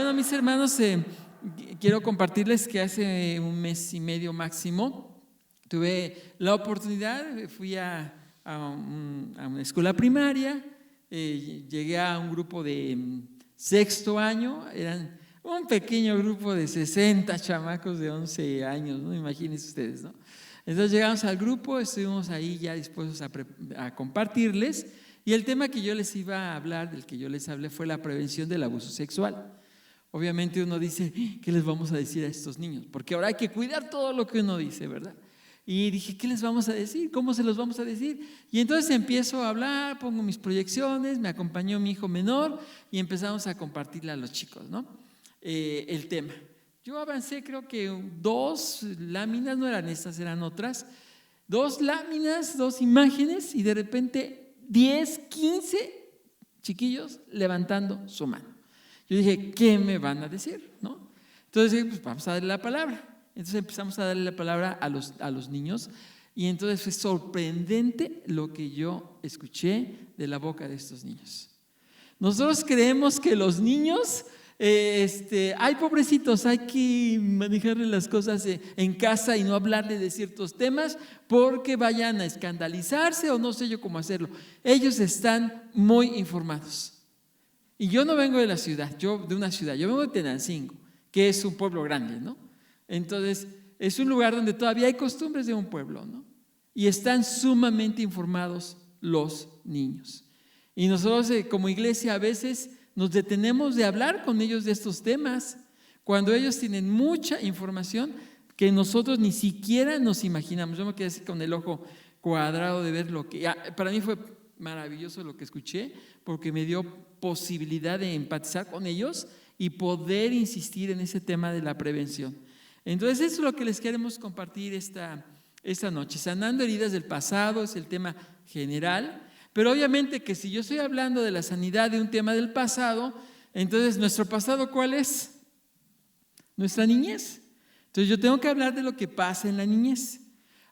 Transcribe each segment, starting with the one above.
Bueno, mis hermanos, quiero compartirles que hace un mes y medio máximo tuve la oportunidad, fui a una escuela primaria, llegué a un grupo de sexto año, eran un pequeño grupo de 60 chamacos de 11 años, ¿no? Imagínense ustedes, ¿no? Entonces llegamos al grupo, estuvimos ahí ya dispuestos a compartirles, y el tema que yo les iba a hablar, del que yo les hablé, fue la prevención del abuso sexual. Obviamente uno dice, ¿qué les vamos a decir a estos niños? Porque ahora hay que cuidar todo lo que uno dice, ¿verdad? Y dije, ¿qué les vamos a decir? ¿Cómo se los vamos a decir? Y entonces empiezo a hablar, pongo mis proyecciones, me acompañó mi hijo menor y empezamos a compartirle a los chicos, ¿no? El tema. Yo avancé, creo que 2 láminas, no eran estas, eran otras, 2 láminas, 2 imágenes, y de repente 10, 15 chiquillos levantando su mano. Yo dije, ¿qué me van a decir? ¿No? Entonces, pues vamos a darle la palabra. Entonces empezamos a darle la palabra a los niños, y entonces fue sorprendente lo que yo escuché de la boca de estos niños. Nosotros creemos que los niños, ay, pobrecitos, hay que manejarle las cosas en casa y no hablarle de ciertos temas porque vayan a escandalizarse o no sé yo cómo hacerlo. Ellos están muy informados. Y yo no vengo de la ciudad, yo vengo de Tenancingo, que es un pueblo grande, ¿no? Entonces, es un lugar donde todavía hay costumbres de un pueblo, ¿no? Y están sumamente informados los niños. Y nosotros como iglesia a veces nos detenemos de hablar con ellos de estos temas, cuando ellos tienen mucha información que nosotros ni siquiera nos imaginamos. Yo me quedé así con el ojo cuadrado de ver lo que… Para mí fue maravilloso lo que escuché, porque me dio posibilidad de empatizar con ellos y poder insistir en ese tema de la prevención. Entonces, eso es lo que les queremos compartir esta noche. Sanando heridas del pasado es el tema general, pero obviamente que si yo estoy hablando de la sanidad de un tema del pasado, entonces nuestro pasado, ¿cuál es? Nuestra niñez. Entonces yo tengo que hablar de lo que pasa en la niñez.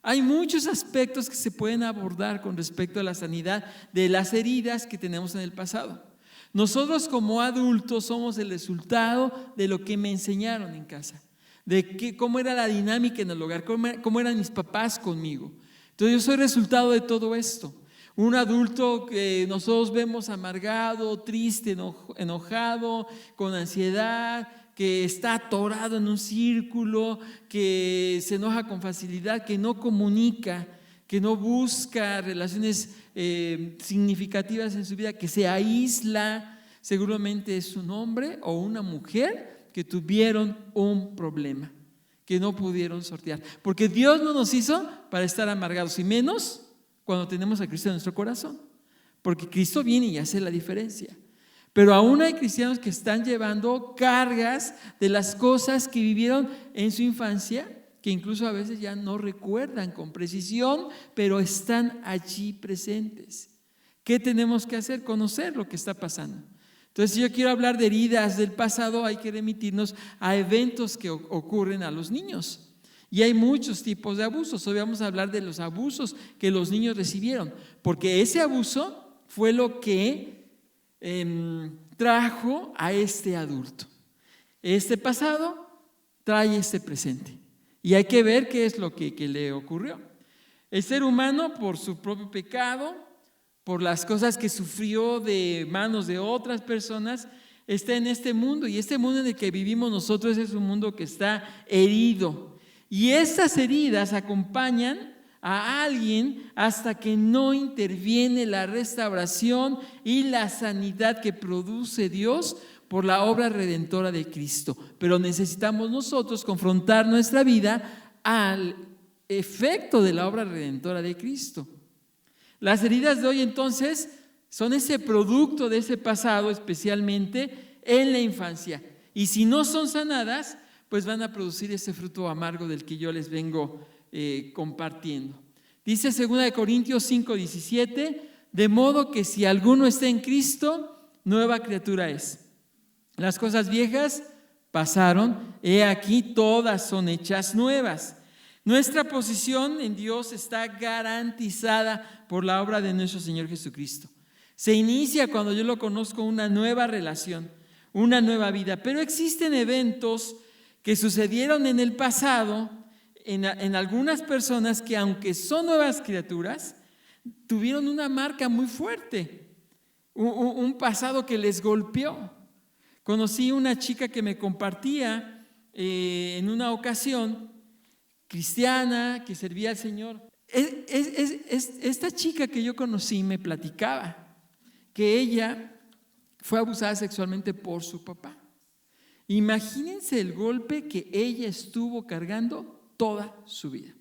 Hay muchos aspectos que se pueden abordar con respecto a la sanidad de las heridas que tenemos en el pasado. Nosotros como adultos somos el resultado de lo que me enseñaron en casa, de cómo era la dinámica en el hogar, cómo eran mis papás conmigo. Entonces yo soy resultado de todo esto. Un adulto que nosotros vemos amargado, triste, enojado, con ansiedad, que está atorado en un círculo, que se enoja con facilidad, que no comunica, que no busca relaciones significativas en su vida, que se aísla, seguramente es un hombre o una mujer que tuvieron un problema, que no pudieron sortear. Porque Dios no nos hizo para estar amargados, y menos cuando tenemos a Cristo en nuestro corazón, porque Cristo viene y hace la diferencia. Pero aún hay cristianos que están llevando cargas de las cosas que vivieron en su infancia, que incluso a veces ya no recuerdan con precisión, pero están allí presentes. ¿Qué tenemos que hacer? Conocer lo que está pasando. Entonces, si yo quiero hablar de heridas del pasado, hay que remitirnos a eventos que ocurren a los niños. Y hay muchos tipos de abusos. Hoy vamos a hablar de los abusos que los niños recibieron, porque ese abuso fue lo que trajo a este adulto. Este pasado trae este presente, y hay que ver qué es lo que le ocurrió. El ser humano, por su propio pecado, por las cosas que sufrió de manos de otras personas, está en este mundo, y este mundo en el que vivimos nosotros es un mundo que está herido, y estas heridas acompañan a alguien hasta que no interviene la restauración y la sanidad que produce Dios por la obra redentora de Cristo. Pero necesitamos nosotros confrontar nuestra vida al efecto de la obra redentora de Cristo. Las heridas de hoy entonces son ese producto de ese pasado, especialmente en la infancia, y si no son sanadas, pues van a producir ese fruto amargo del que yo les vengo compartiendo. Dice 2 Corintios 5:17, de modo que si alguno está en Cristo, nueva criatura es. Las cosas viejas pasaron, he aquí todas son hechas nuevas. Nuestra posición en Dios está garantizada por la obra de nuestro Señor Jesucristo. Se inicia cuando yo lo conozco una nueva relación una nueva vida. Pero existen eventos que sucedieron en el pasado en algunas personas que, aunque son nuevas criaturas, tuvieron una marca muy fuerte, un pasado que les golpeó. Conocí una chica que me compartía en una ocasión, cristiana, que servía al Señor. Esta chica que yo conocí me platicaba que ella fue abusada sexualmente por su papá. Imagínense el golpe que ella estuvo cargando toda su vida.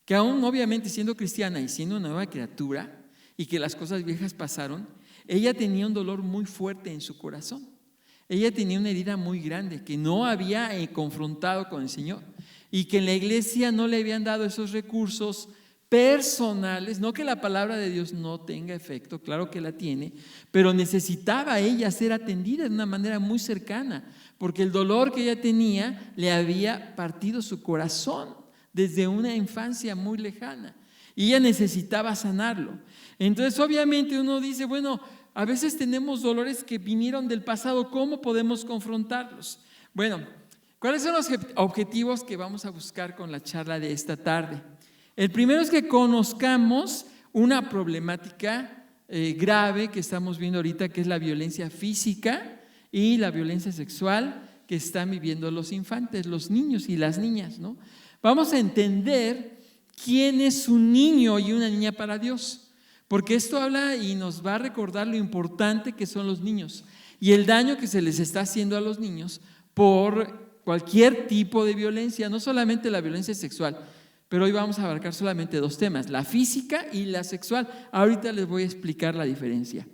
Que aún obviamente siendo cristiana y siendo una nueva criatura y que las cosas viejas pasaron, ella tenía un dolor muy fuerte en su corazón. Ella tenía una herida muy grande que no había confrontado con el Señor y que en la iglesia no le habían dado esos recursos personales. No que la palabra de Dios no tenga efecto, claro que la tiene, pero necesitaba ella ser atendida de una manera muy cercana, porque el dolor que ella tenía le había partido su corazón desde una infancia muy lejana y ella necesitaba sanarlo. Entonces obviamente uno dice, bueno, a veces tenemos dolores que vinieron del pasado, ¿cómo podemos confrontarlos? Bueno, ¿cuáles son los objetivos que vamos a buscar con la charla de esta tarde? El primero es que conozcamos una problemática grave que estamos viendo ahorita, que es la violencia física y la violencia sexual que están viviendo los infantes, los niños y las niñas, ¿no? Vamos a entender quién es un niño y una niña para Dios, porque esto habla y nos va a recordar lo importante que son los niños y el daño que se les está haciendo a los niños por cualquier tipo de violencia, no solamente la violencia sexual, pero hoy vamos a abarcar solamente dos temas, la física y la sexual. Ahorita les voy a explicar la diferencia.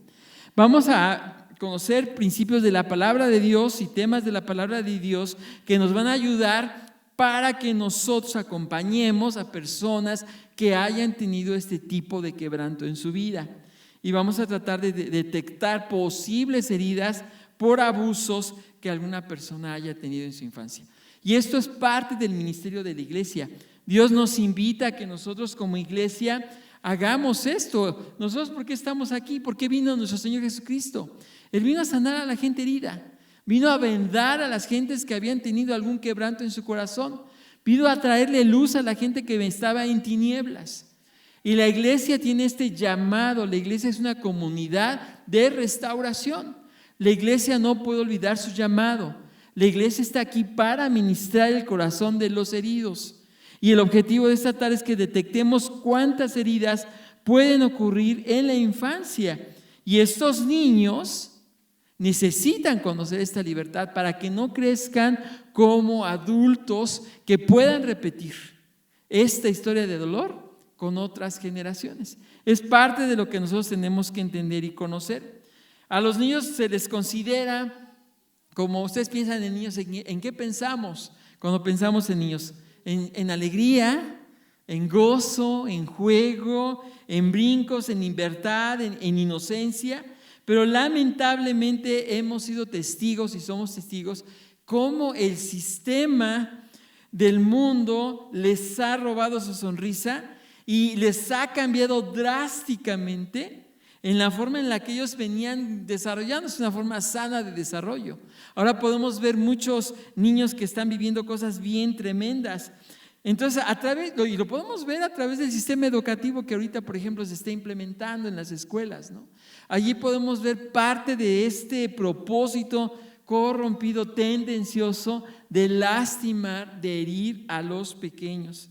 Vamos a conocer principios de la palabra de Dios y temas de la palabra de Dios que nos van a ayudar para que nosotros acompañemos a personas que hayan tenido este tipo de quebranto en su vida. Y vamos a tratar de detectar posibles heridas por abusos que alguna persona haya tenido en su infancia. Y esto es parte del ministerio de la iglesia. Dios nos invita a que nosotros como iglesia hagamos esto. Nosotros, ¿por qué estamos aquí? ¿Por qué vino nuestro Señor Jesucristo? Él vino a sanar a la gente herida. Vino a vendar a las gentes que habían tenido algún quebranto en su corazón. Vino a traerle luz a la gente que estaba en tinieblas. Y la iglesia tiene este llamado. La iglesia es una comunidad de restauración. La iglesia no puede olvidar su llamado. La iglesia está aquí para ministrar el corazón de los heridos. Y el objetivo de esta tarde es que detectemos cuántas heridas pueden ocurrir en la infancia. Y estos niños necesitan conocer esta libertad para que no crezcan como adultos que puedan repetir esta historia de dolor con otras generaciones. Es parte de lo que nosotros tenemos que entender y conocer. A los niños se les considera, como ustedes piensan en niños, ¿en qué pensamos cuando pensamos en niños? En alegría, en gozo, en juego, en brincos, en libertad, en inocencia. Pero lamentablemente hemos sido testigos y somos testigos cómo el sistema del mundo les ha robado su sonrisa y les ha cambiado drásticamente en la forma en la que ellos venían desarrollándose, una forma sana de desarrollo. Ahora podemos ver muchos niños que están viviendo cosas bien tremendas. Entonces, y lo podemos ver a través del sistema educativo que ahorita, por ejemplo, se está implementando en las escuelas, ¿no? Allí podemos ver parte de este propósito corrompido, tendencioso de lastimar, de herir a los pequeños.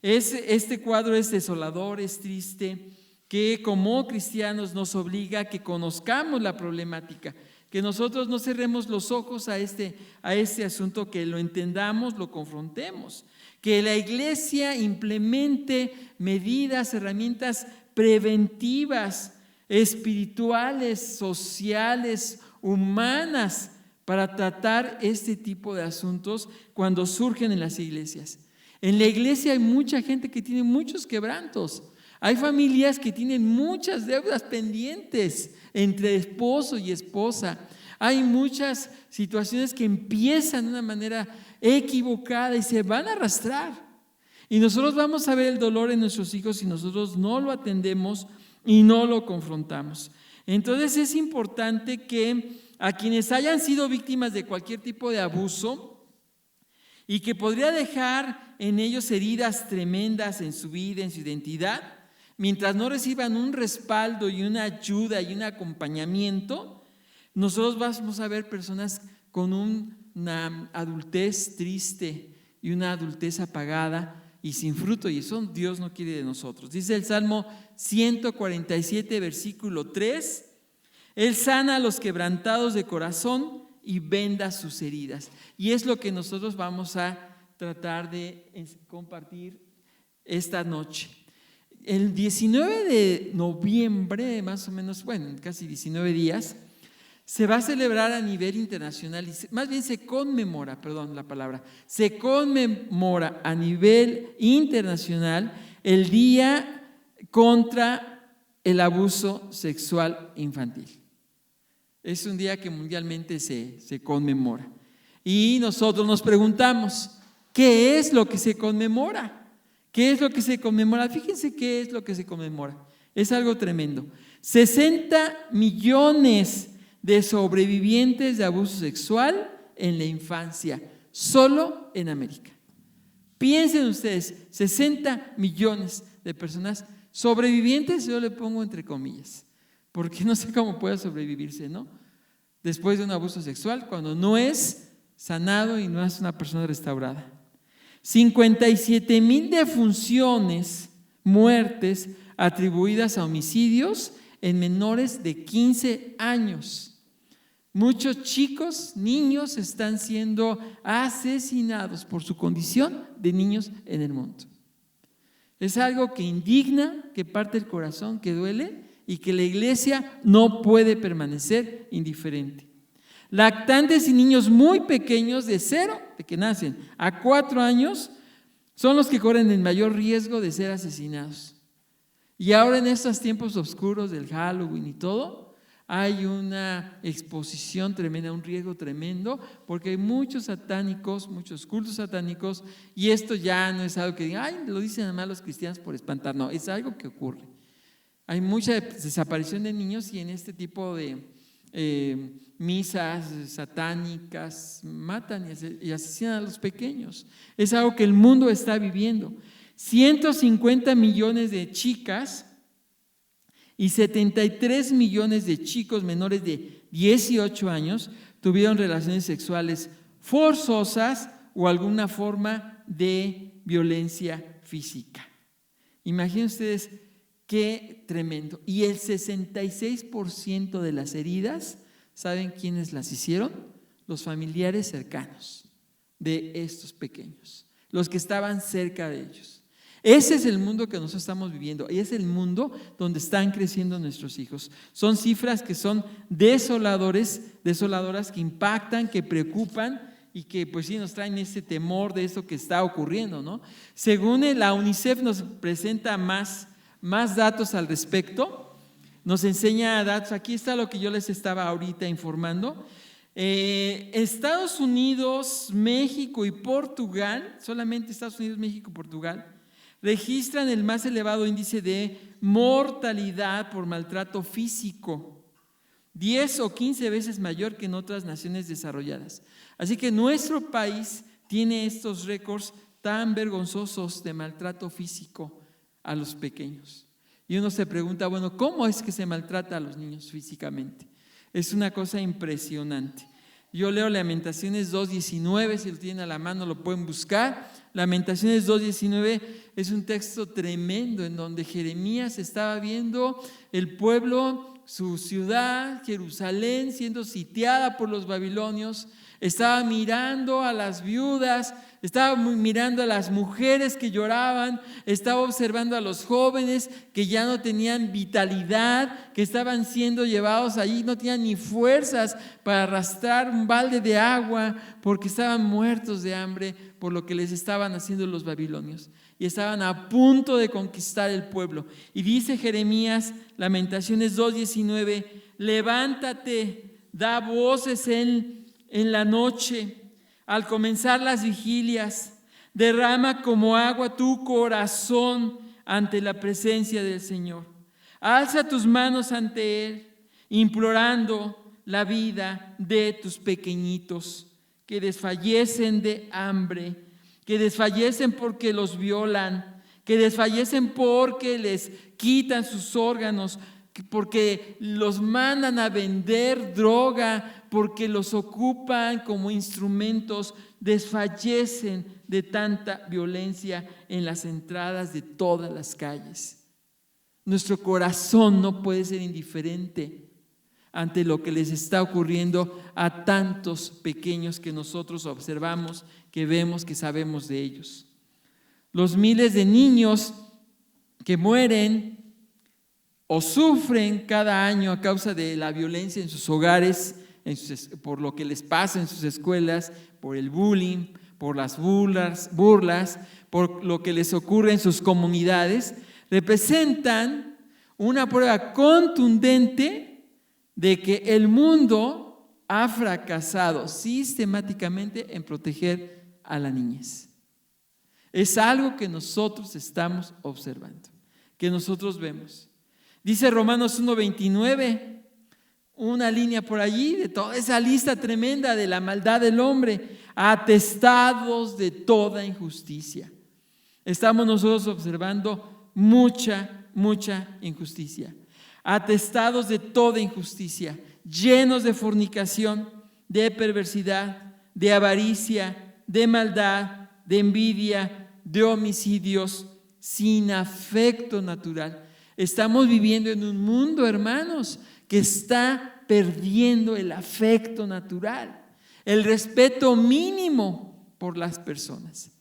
Este cuadro es desolador, es triste, que como cristianos nos obliga a que conozcamos la problemática, que nosotros no cerremos los ojos a este asunto, que lo entendamos, lo confrontemos, que la iglesia implemente medidas, herramientas preventivas, espirituales, sociales, humanas, para tratar este tipo de asuntos cuando surgen en las iglesias. En la iglesia hay mucha gente que tiene muchos quebrantos. Hay familias que tienen muchas deudas pendientes entre esposo y esposa. Hay muchas situaciones que empiezan de una manera equivocada y se van a arrastrar. Y nosotros vamos a ver el dolor en nuestros hijos si nosotros no lo atendemos y no lo confrontamos. Entonces es importante que a quienes hayan sido víctimas de cualquier tipo de abuso y que podría dejar en ellos heridas tremendas en su vida, en su identidad, mientras no reciban un respaldo y una ayuda y un acompañamiento, nosotros vamos a ver personas con una adultez triste y una adultez apagada y sin fruto, y eso Dios no quiere de nosotros. Dice el Salmo 147, versículo 3, Él sana a los quebrantados de corazón y venda sus heridas. Y es lo que nosotros vamos a tratar de compartir esta noche. El 19 de noviembre, más o menos, bueno, casi 19 días, se va a celebrar a nivel internacional, más bien se conmemora a nivel internacional el Día contra el Abuso Sexual Infantil. Es un día que mundialmente se conmemora. Y nosotros nos preguntamos, ¿qué es lo que se conmemora? ¿Qué es lo que se conmemora? Fíjense qué es lo que se conmemora. Es algo tremendo. 60 millones de sobrevivientes de abuso sexual en la infancia, solo en América. Piensen ustedes, 60 millones de personas sobrevivientes, yo le pongo entre comillas, porque no sé cómo puede sobrevivirse, ¿no? Después de un abuso sexual, cuando no es sanado y no es una persona restaurada. 57,000 defunciones, muertes atribuidas a homicidios en menores de 15 años. Muchos chicos, niños, están siendo asesinados por su condición de niños en el mundo. Es algo que indigna, que parte el corazón, que duele y que la iglesia no puede permanecer indiferente. Lactantes y niños muy pequeños de 0, de que nacen, a 4 años, son los que corren el mayor riesgo de ser asesinados. Y ahora en estos tiempos oscuros del Halloween y todo, hay una exposición tremenda, un riesgo tremendo, porque hay muchos satánicos, muchos cultos satánicos, y esto ya no es algo que digan, ay, lo dicen además los cristianos por espantar, no, es algo que ocurre. Hay mucha desaparición de niños y en este tipo de misas satánicas matan y asesinan a los pequeños. Es algo que el mundo está viviendo. 150 millones de chicas y 73 millones de chicos menores de 18 años tuvieron relaciones sexuales forzosas o alguna forma de violencia física. Imaginen ustedes qué tremendo. Y el 66% de las heridas, ¿saben quiénes las hicieron? Los familiares cercanos de estos pequeños, los que estaban cerca de ellos. Ese es el mundo que nosotros estamos viviendo y es el mundo donde están creciendo nuestros hijos. Son cifras que son desoladoras, que impactan, que preocupan y que pues sí nos traen ese temor de eso que está ocurriendo, ¿no? Según la UNICEF nos presenta más datos al respecto, nos enseña datos, aquí está lo que yo les estaba ahorita informando. Estados Unidos, México y Portugal, solamente Estados Unidos, México y Portugal, registran el más elevado índice de mortalidad por maltrato físico, 10 o 15 veces mayor que en otras naciones desarrolladas. Así que nuestro país tiene estos récords tan vergonzosos de maltrato físico a los pequeños. Y uno se pregunta, bueno, ¿cómo es que se maltrata a los niños físicamente? Es una cosa impresionante. Yo leo Lamentaciones 2:19, si lo tienen a la mano lo pueden buscar. Lamentaciones 2:19 es un texto tremendo en donde Jeremías estaba viendo el pueblo, su ciudad, Jerusalén, siendo sitiada por los babilonios. Estaba mirando a las viudas, estaba mirando a las mujeres que lloraban, estaba observando a los jóvenes que ya no tenían vitalidad, que estaban siendo llevados allí, no tenían ni fuerzas para arrastrar un balde de agua porque estaban muertos de hambre por lo que les estaban haciendo los babilonios y estaban a punto de conquistar el pueblo. Y dice Jeremías, Lamentaciones 2:19, levántate, da voces en la noche, al comenzar las vigilias, derrama como agua tu corazón ante la presencia del Señor. Alza tus manos ante Él, implorando, la vida de tus pequeñitos que desfallecen de hambre, que desfallecen porque los violan, que desfallecen porque les quitan sus órganos, porque los mandan a vender droga, porque los ocupan como instrumentos, desfallecen de tanta violencia en las entradas de todas las calles. Nuestro corazón no puede ser indiferente ante lo que les está ocurriendo a tantos pequeños que nosotros observamos, que vemos, que sabemos de ellos. Los miles de niños que mueren o sufren cada año a causa de la violencia en sus hogares, por lo que les pasa en sus escuelas, por el bullying, por las burlas, por lo que les ocurre en sus comunidades, representan una prueba contundente de que el mundo ha fracasado sistemáticamente en proteger a la niñez. Es algo que nosotros estamos observando, que nosotros vemos. Dice Romanos 1:29, una línea por allí de toda esa lista tremenda de la maldad del hombre, atestados de toda injusticia. Estamos nosotros observando mucha injusticia. Atestados de toda injusticia, llenos de fornicación, de perversidad, de avaricia, de maldad, de envidia, de homicidios, sin afecto natural. Estamos viviendo en un mundo, hermanos, que está perdiendo el afecto natural, el respeto mínimo por las personas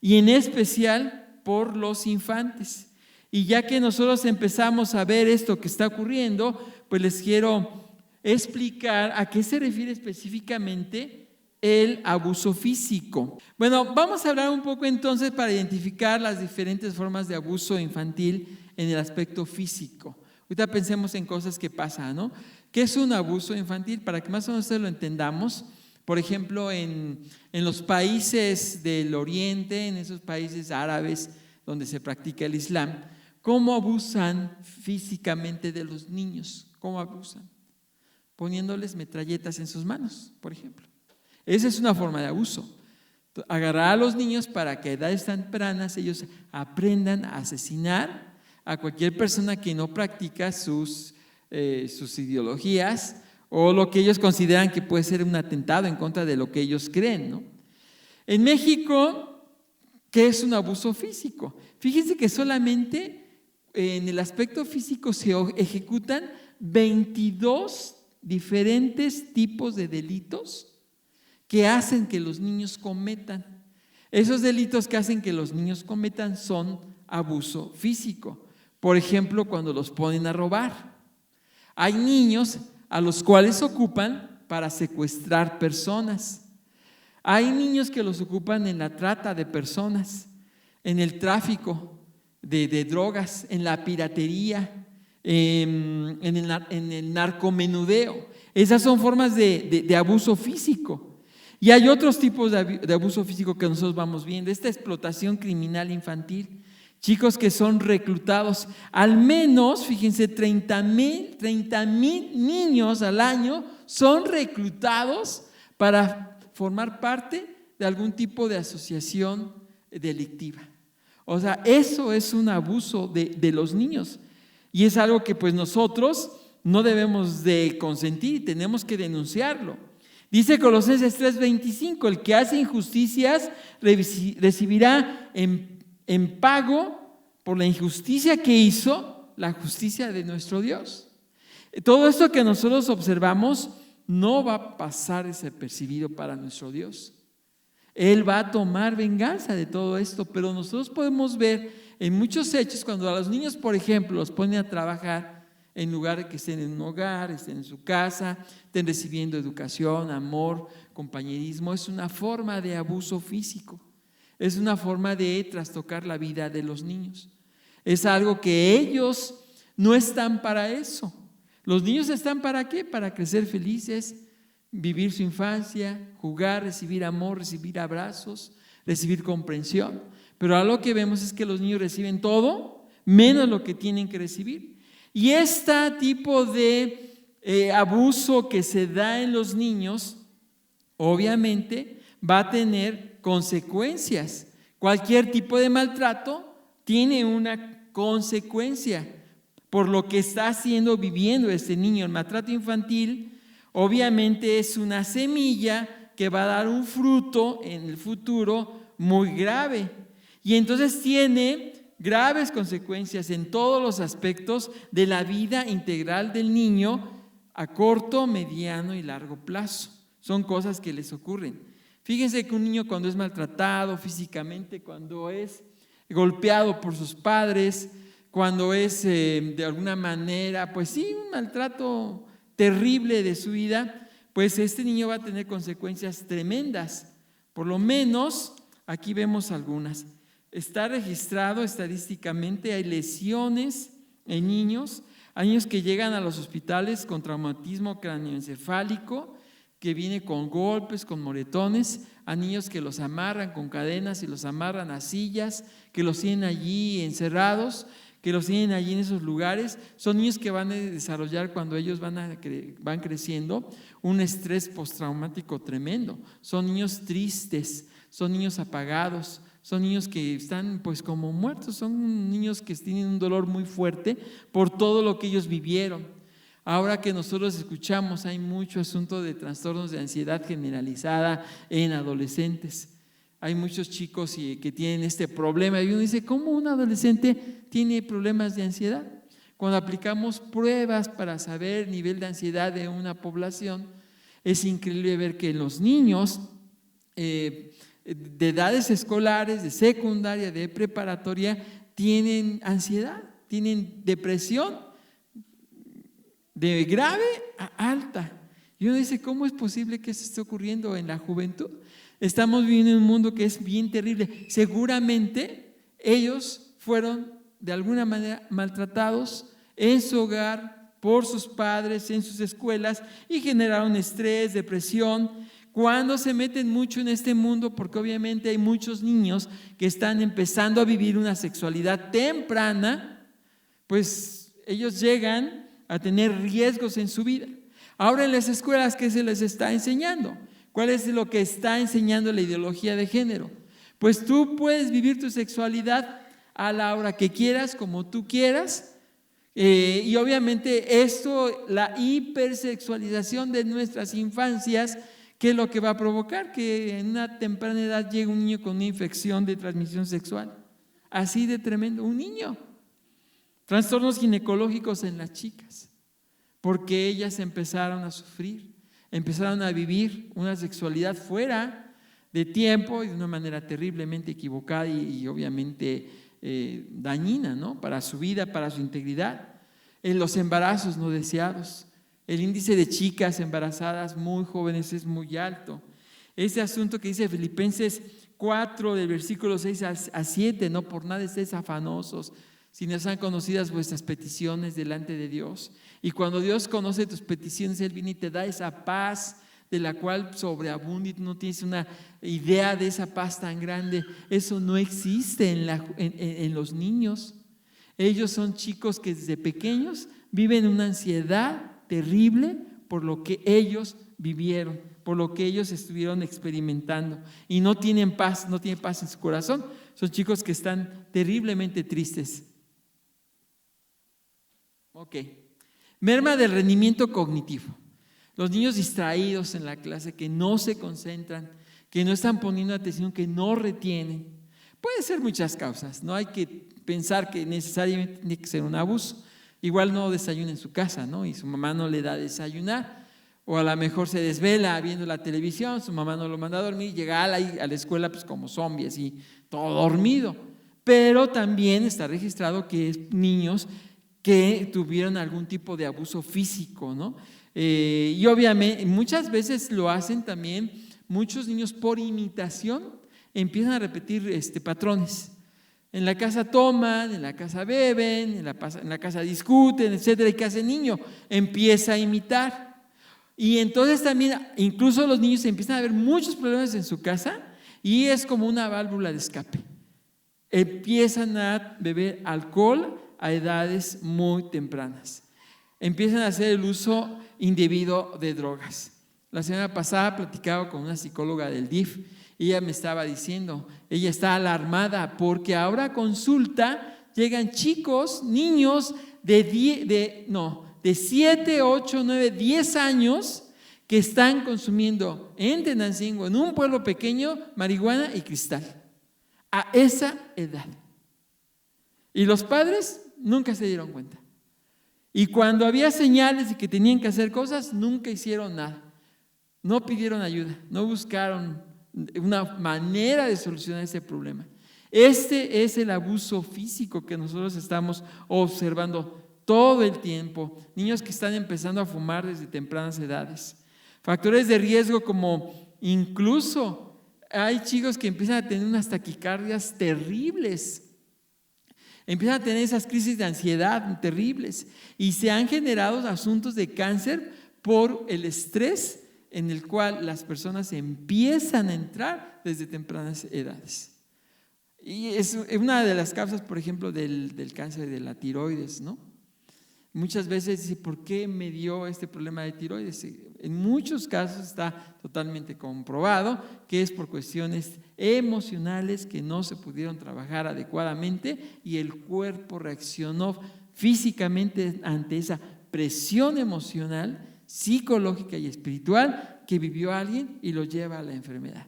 y en especial por los infantes. Y ya que nosotros empezamos a ver esto que está ocurriendo, pues les quiero explicar a qué se refiere específicamente el abuso físico. Bueno, vamos a hablar un poco entonces para identificar las diferentes formas de abuso infantil en el aspecto físico. Ahorita pensemos en cosas que pasan, ¿no? ¿Qué es un abuso infantil? Para que más o menos lo entendamos, por ejemplo, en los países del Oriente, en esos países árabes donde se practica el Islam, ¿cómo abusan físicamente de los niños? ¿Cómo abusan? Poniéndoles metralletas en sus manos, por ejemplo. Esa es una forma de abuso. Agarrar a los niños para que a edades tempranas ellos aprendan a asesinar a cualquier persona que no practica sus ideologías o lo que ellos consideran que puede ser un atentado en contra de lo que ellos creen, ¿no? En México, ¿qué es un abuso físico? Fíjense que solamente en el aspecto físico se ejecutan 22 diferentes tipos de delitos que hacen que los niños cometan. Esos delitos que hacen que los niños cometan son abuso físico. Por ejemplo, cuando los ponen a robar. Hay niños a los cuales ocupan para secuestrar personas. Hay niños que los ocupan en la trata de personas, en el tráfico de drogas, en la piratería, en el narcomenudeo. Esas son formas de abuso físico. Y hay otros tipos de abuso físico que nosotros vamos viendo. Esta explotación criminal infantil. Chicos que son reclutados, al menos, fíjense, 30,000 niños al año son reclutados para formar parte de algún tipo de asociación delictiva. O sea, eso es un abuso de los niños y es algo que pues nosotros no debemos de consentir y tenemos que denunciarlo. Dice Colosenses 3:25, el que hace injusticias recibirá en pago por la injusticia que hizo, la justicia de nuestro Dios. Todo esto que nosotros observamos no va a pasar desapercibido para nuestro Dios. Él va a tomar venganza de todo esto, pero nosotros podemos ver en muchos hechos cuando a los niños, por ejemplo, los ponen a trabajar en lugar de que estén en un hogar, estén en su casa, estén recibiendo educación, amor, compañerismo. Es una forma de abuso físico. Es una forma de trastocar la vida de los niños. Es algo que ellos no están para eso. Los niños están ¿para qué? Para crecer felices, vivir su infancia, jugar, recibir amor, recibir abrazos, recibir comprensión. Pero algo que vemos es que los niños reciben todo menos lo que tienen que recibir. Y este tipo de abuso que se da en los niños, obviamente va a tener consecuencias. Cualquier tipo de maltrato tiene una consecuencia por lo que está viviendo este niño. El maltrato infantil obviamente es una semilla que va a dar un fruto en el futuro muy grave. Y entonces tiene graves consecuencias en todos los aspectos de la vida integral del niño a corto, mediano y largo plazo. Son cosas que les ocurren. Fíjense que un niño cuando es maltratado físicamente, cuando es golpeado por sus padres, cuando es de alguna manera, pues sí, un maltrato terrible de su vida, pues este niño va a tener consecuencias tremendas. Por lo menos, aquí vemos algunas. Está registrado estadísticamente, hay lesiones en niños, hay niños que llegan a los hospitales con traumatismo cráneoencefálico, que viene con golpes, con moretones, a niños que los amarran con cadenas y los amarran a sillas, que los tienen allí encerrados, que los tienen allí en esos lugares. Son niños que van a desarrollar cuando ellos van creciendo un estrés postraumático tremendo. Son niños tristes, son niños apagados, son niños que están pues como muertos, son niños que tienen un dolor muy fuerte por todo lo que ellos vivieron. Ahora que nosotros escuchamos, hay mucho asunto de trastornos de ansiedad generalizada en adolescentes. Hay muchos chicos que tienen este problema y uno dice, ¿cómo un adolescente tiene problemas de ansiedad? Cuando aplicamos pruebas para saber el nivel de ansiedad de una población, es increíble ver que los niños de edades escolares, de secundaria, de preparatoria, tienen ansiedad, tienen depresión, de grave a alta. Y uno dice, ¿cómo es posible que eso esté ocurriendo en la juventud? Estamos viviendo en un mundo que es bien terrible. Seguramente ellos fueron de alguna manera maltratados en su hogar, por sus padres, en sus escuelas, y generaron estrés, depresión. Cuando se meten mucho en este mundo, porque obviamente hay muchos niños que están empezando a vivir una sexualidad temprana, pues ellos llegan a tener riesgos en su vida. Ahora en las escuelas, ¿qué se les está enseñando? ¿Cuál es lo que está enseñando la ideología de género? Pues tú puedes vivir tu sexualidad a la hora que quieras, como tú quieras, y obviamente esto, la hipersexualización de nuestras infancias, ¿qué es lo que va a provocar? Que en una temprana edad llegue un niño con una infección de transmisión sexual. Así de tremendo, un niño. Trastornos ginecológicos en las chicas, porque ellas empezaron a sufrir, empezaron a vivir una sexualidad fuera de tiempo y de una manera terriblemente equivocada y obviamente dañina, ¿no? Para su vida, para su integridad. En los embarazos no deseados, el índice de chicas embarazadas muy jóvenes es muy alto. Ese asunto que dice Filipenses 4 del versículo 6 a 7, no por nada estéis afanosos, sino sean conocidas vuestras peticiones delante de Dios. Y cuando Dios conoce tus peticiones, Él viene y te da esa paz de la cual sobreabunda y tú no tienes una idea de esa paz tan grande. Eso no existe en los niños. Ellos son chicos que desde pequeños viven una ansiedad terrible por lo que ellos vivieron, por lo que ellos estuvieron experimentando y no tienen paz en su corazón. Son chicos que están terriblemente tristes. Ok. Merma del rendimiento cognitivo. Los niños distraídos en la clase, que no se concentran, que no están poniendo atención, que no retienen. Puede ser muchas causas, no hay que pensar que necesariamente tiene que ser un abuso. Igual no desayuna en su casa, ¿no? Y su mamá no le da a desayunar. O a lo mejor se desvela viendo la televisión, su mamá no lo manda a dormir, llega a la escuela pues como zombie, así, todo dormido. Pero también está registrado que es niños que tuvieron algún tipo de abuso físico, ¿no? Y obviamente muchas veces lo hacen también muchos niños por imitación, empiezan a repetir patrones. En la casa toman, en la casa beben, en la casa discuten, etcétera. ¿Y qué hace el niño? Empieza a imitar. Y entonces también, incluso los niños empiezan a ver muchos problemas en su casa y es como una válvula de escape. Empiezan a beber alcohol a edades muy tempranas. Empiezan a hacer el uso indebido de drogas. La semana pasada platicaba con una psicóloga del DIF y ella me estaba diciendo, ella está alarmada porque ahora a consulta llegan chicos, niños de 7, 8, 9, 10 años que están consumiendo en Tenancingo, en un pueblo pequeño, marihuana y cristal, a esa edad. Y los padres nunca se dieron cuenta. Y cuando había señales de que tenían que hacer cosas, nunca hicieron nada. No pidieron ayuda, no buscaron una manera de solucionar ese problema. Este es el abuso físico que nosotros estamos observando todo el tiempo. Niños que están empezando a fumar desde tempranas edades. Factores de riesgo como incluso hay chicos que empiezan a tener unas taquicardias terribles. Empiezan a tener esas crisis de ansiedad terribles y se han generado asuntos de cáncer por el estrés en el cual las personas empiezan a entrar desde tempranas edades. Y es una de las causas, por ejemplo, del cáncer de la tiroides, ¿no? Muchas veces dice, ¿por qué me dio este problema de tiroides? En muchos casos está totalmente comprobado que es por cuestiones emocionales que no se pudieron trabajar adecuadamente y el cuerpo reaccionó físicamente ante esa presión emocional, psicológica y espiritual que vivió alguien y lo lleva a la enfermedad.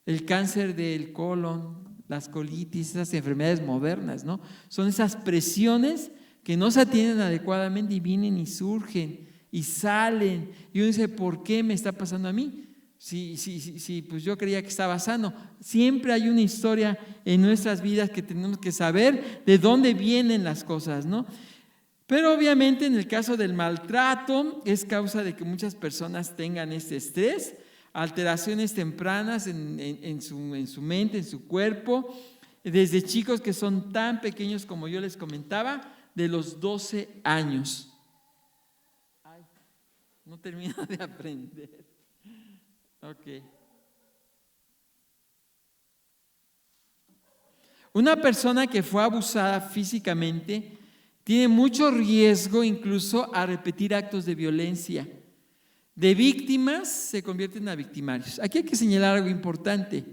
El cáncer del colon, las colitis, esas enfermedades modernas, ¿no? Son esas presiones que no se atienden adecuadamente y vienen y surgen y salen. Y uno dice, ¿por qué me está pasando a mí? Sí, pues yo creía que estaba sano. Siempre hay una historia en nuestras vidas que tenemos que saber de dónde vienen las cosas, ¿no? Pero obviamente en el caso del maltrato es causa de que muchas personas tengan este estrés, alteraciones tempranas en su mente, en su cuerpo, desde chicos que son tan pequeños como yo les comentaba, de los 12 años. Ay, no termino de aprender. Ok. Una persona que fue abusada físicamente tiene mucho riesgo incluso a repetir actos de violencia. De víctimas se convierten a victimarios. Aquí hay que señalar algo importante.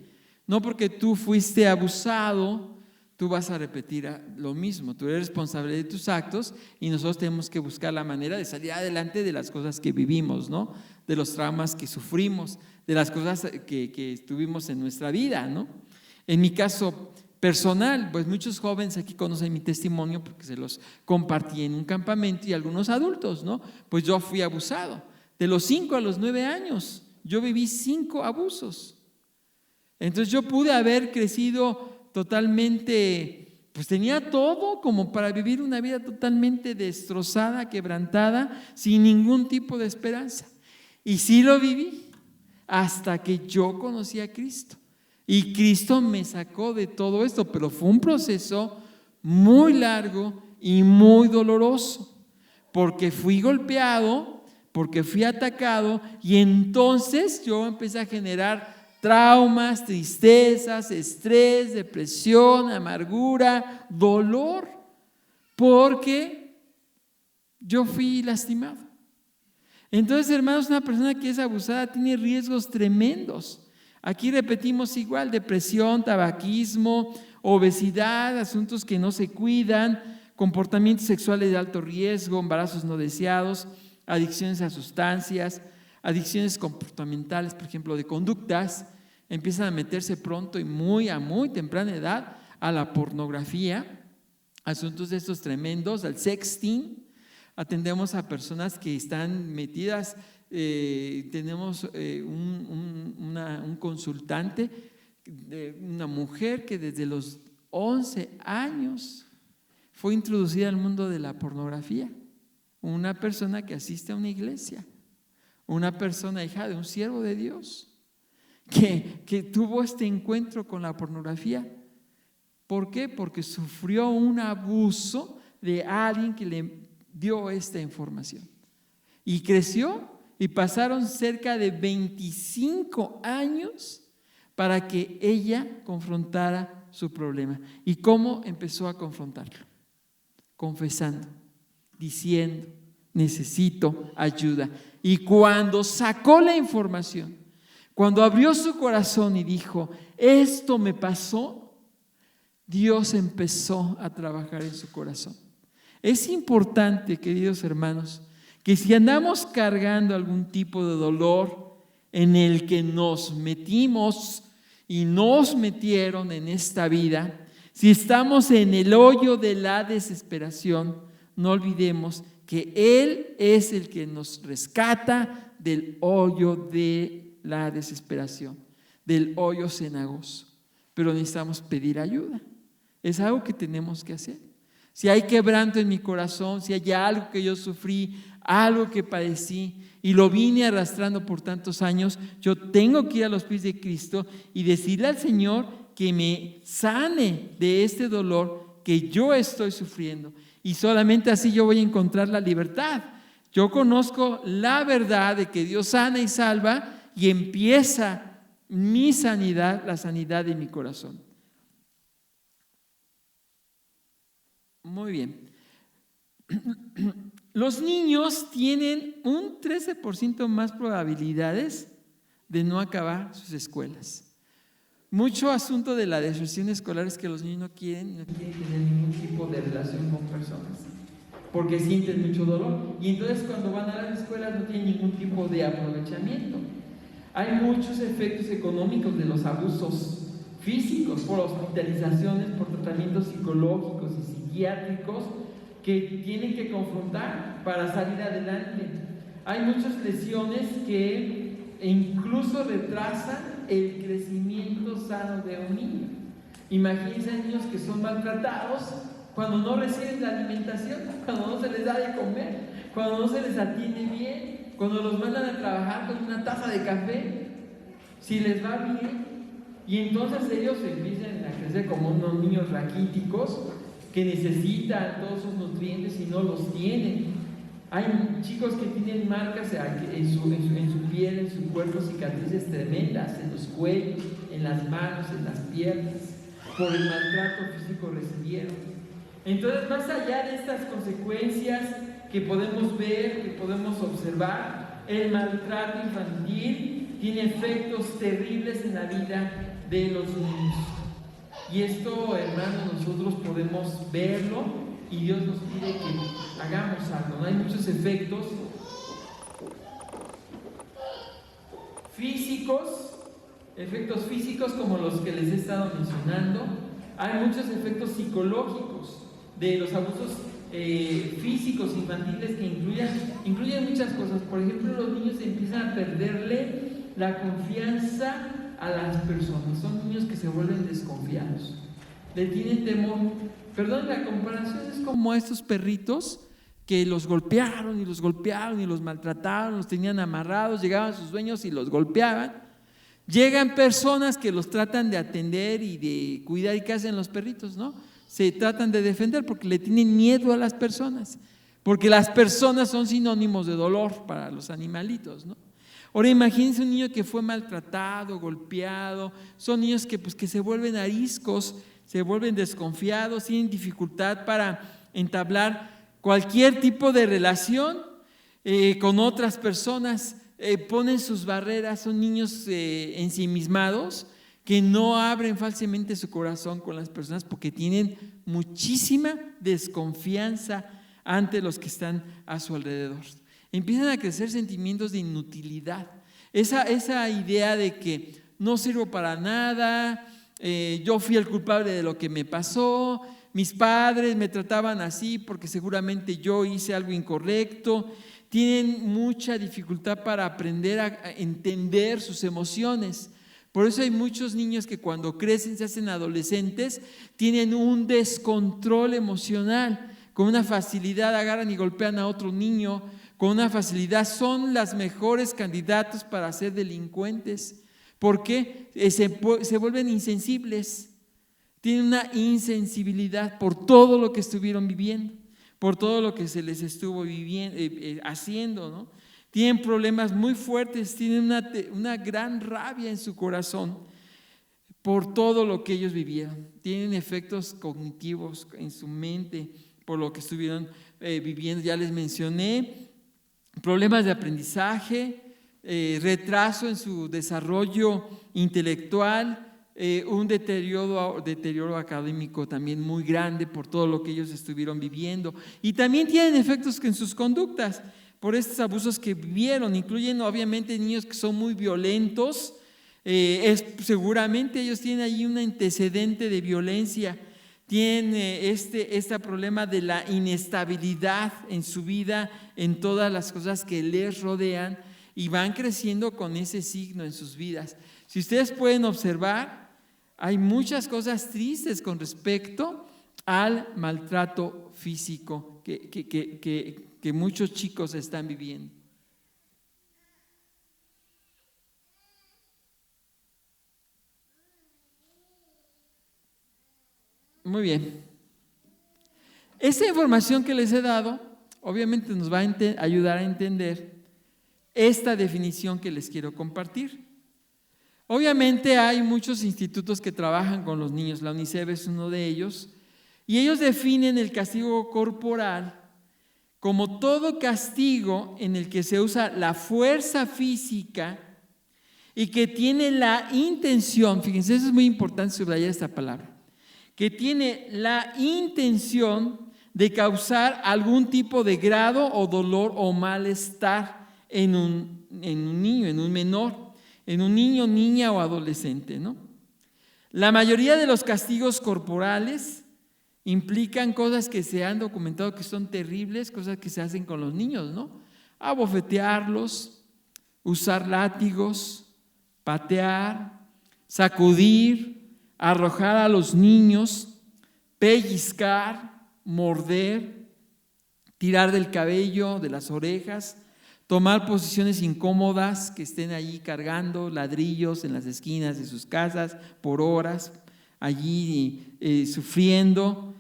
No porque tú fuiste abusado, tú vas a repetir lo mismo. Tú eres responsable de tus actos y nosotros tenemos que buscar la manera de salir adelante de las cosas que vivimos, ¿no? De los traumas que sufrimos, de las cosas que tuvimos en nuestra vida, ¿no? En mi caso personal, pues muchos jóvenes aquí conocen mi testimonio porque se los compartí en un campamento y algunos adultos, ¿no? Pues yo fui abusado. De los 5 a los 9 años, yo viví 5 abusos. Entonces yo pude haber crecido totalmente, pues tenía todo como para vivir una vida totalmente destrozada, quebrantada, sin ningún tipo de esperanza. Y sí lo viví hasta que yo conocí a Cristo. Y Cristo me sacó de todo esto, pero fue un proceso muy largo y muy doloroso, porque fui golpeado, porque fui atacado, y entonces yo empecé a generar traumas, tristezas, estrés, depresión, amargura, dolor, porque yo fui lastimado. Entonces, hermanos, una persona que es abusada tiene riesgos tremendos. Aquí repetimos igual: depresión, tabaquismo, obesidad, asuntos que no se cuidan, comportamientos sexuales de alto riesgo, embarazos no deseados, adicciones a sustancias, adicciones comportamentales, por ejemplo, de conductas, empiezan a meterse pronto y a muy temprana edad a la pornografía, asuntos de estos tremendos, al sexting. Atendemos a personas que están metidas, tenemos un consultante, una mujer que desde los 11 años fue introducida al mundo de la pornografía, una persona que asiste a una iglesia, una persona hija de un siervo de Dios, que tuvo este encuentro con la pornografía. ¿Por qué? Porque sufrió un abuso de alguien que le dio esta información. Y creció y pasaron cerca de 25 años para que ella confrontara su problema. ¿Y cómo empezó a confrontarlo? Confesando, diciendo, necesito ayuda. Y cuando sacó la información, cuando abrió su corazón y dijo, esto me pasó, Dios empezó a trabajar en su corazón. Es importante, queridos hermanos, que si andamos cargando algún tipo de dolor en el que nos metimos y nos metieron en esta vida, si estamos en el hoyo de la desesperación, no olvidemos que Él es el que nos rescata del hoyo de la desesperación, del hoyo cenagoso. Pero necesitamos pedir ayuda. Es algo que tenemos que hacer. Si hay quebranto en mi corazón, si hay algo que yo sufrí, algo que padecí y lo vine arrastrando por tantos años, yo tengo que ir a los pies de Cristo y decirle al Señor que me sane de este dolor que yo estoy sufriendo. Y solamente así yo voy a encontrar la libertad. Yo conozco la verdad de que Dios sana y salva y empieza mi sanidad, la sanidad de mi corazón. Muy bien. Los niños tienen un 13% más probabilidades de no acabar sus escuelas. Mucho asunto de la deserción escolar es que los niños no quieren tener ningún tipo de relación con personas, porque sienten mucho dolor. Y entonces cuando van a las escuelas no tienen ningún tipo de aprovechamiento. Hay muchos efectos económicos de los abusos físicos, por hospitalizaciones, por tratamientos psicológicos y psiquiátricos que tienen que confrontar para salir adelante. Hay muchas lesiones que incluso retrasan el crecimiento sano de un niño. Imagínense niños que son maltratados cuando no reciben la alimentación, cuando no se les da de comer, cuando no se les atiende bien, cuando los mandan a trabajar con una taza de café, si les va bien. Y entonces ellos empiezan a crecer como unos niños raquíticos que necesitan todos sus nutrientes y no los tienen. Hay chicos que tienen marcas en su piel, en su cuerpo, cicatrices tremendas, en los cuellos, en las manos, en las piernas, por el maltrato físico recibieron. Entonces, más allá de estas consecuencias que podemos ver, que podemos observar, el maltrato infantil tiene efectos terribles en la vida de los niños. Y esto, hermanos, nosotros podemos verlo y Dios nos pide que hagamos algo. ¿No? Hay muchos efectos físicos como los que les he estado mencionando. Hay muchos efectos psicológicos de los abusos físicos infantiles que incluyen muchas cosas. Por ejemplo, los niños empiezan a perderle la confianza a las personas. Son niños que se vuelven desconfiados, le tienen temor. Perdón, la comparación es como estos perritos que los golpearon y los maltrataron, los tenían amarrados, llegaban sus dueños y los golpeaban. Llegan personas que los tratan de atender y de cuidar. ¿Y qué hacen los perritos? ¿No? Se tratan de defender porque le tienen miedo a las personas, porque las personas son sinónimos de dolor para los animalitos, ¿no? Ahora imagínense un niño que fue maltratado, golpeado. Son niños que se vuelven ariscos, se vuelven desconfiados, tienen dificultad para entablar cualquier tipo de relación con otras personas, ponen sus barreras. Son niños ensimismados que no abren fácilmente su corazón con las personas porque tienen muchísima desconfianza ante los que están a su alrededor. Empiezan a crecer sentimientos de inutilidad, esa idea de que no sirvo para nada, yo fui el culpable de lo que me pasó, mis padres me trataban así porque seguramente yo hice algo incorrecto. Tienen mucha dificultad para aprender a entender sus emociones. Por eso hay muchos niños que cuando crecen, se hacen adolescentes, tienen un descontrol emocional, con una facilidad agarran y golpean a otro niño, con una facilidad son los mejores candidatos para ser delincuentes. ¿Por qué? Se vuelven insensibles, tienen una insensibilidad por todo lo que estuvieron viviendo, por todo lo que se les estuvo haciendo, ¿no? Tienen problemas muy fuertes, tienen una gran rabia en su corazón por todo lo que ellos vivieron. Tienen efectos cognitivos en su mente por lo que estuvieron viviendo. Ya les mencioné problemas de aprendizaje, retraso en su desarrollo intelectual, un deterioro académico también muy grande por todo lo que ellos estuvieron viviendo. Y también tienen efectos en sus conductas por estos abusos que vivieron. Incluyen obviamente niños que son muy violentos. Seguramente ellos tienen ahí un antecedente de violencia. Tienen este problema de la inestabilidad en su vida, en todas las cosas que les rodean, y van creciendo con ese signo en sus vidas. Si ustedes pueden observar, hay muchas cosas tristes con respecto al maltrato físico que muchos chicos están viviendo. Muy bien. Esta información que les he dado, obviamente nos va a ayudar a entender esta definición que les quiero compartir. Obviamente hay muchos institutos que trabajan con los niños, la UNICEF es uno de ellos, y ellos definen el castigo corporal como todo castigo en el que se usa la fuerza física y que tiene la intención, fíjense, eso es muy importante subrayar esta palabra, que tiene la intención de causar algún tipo de grado o dolor o malestar en un niño, en un menor, en un niño, niña o adolescente, ¿no? La mayoría de los castigos corporales implican cosas que se han documentado que son terribles, cosas que se hacen con los niños, ¿no? Abofetearlos, usar látigos, patear, sacudir, arrojar a los niños, pellizcar, morder, tirar del cabello, de las orejas, tomar posiciones incómodas que estén allí cargando ladrillos en las esquinas de sus casas por horas, allí sufriendo,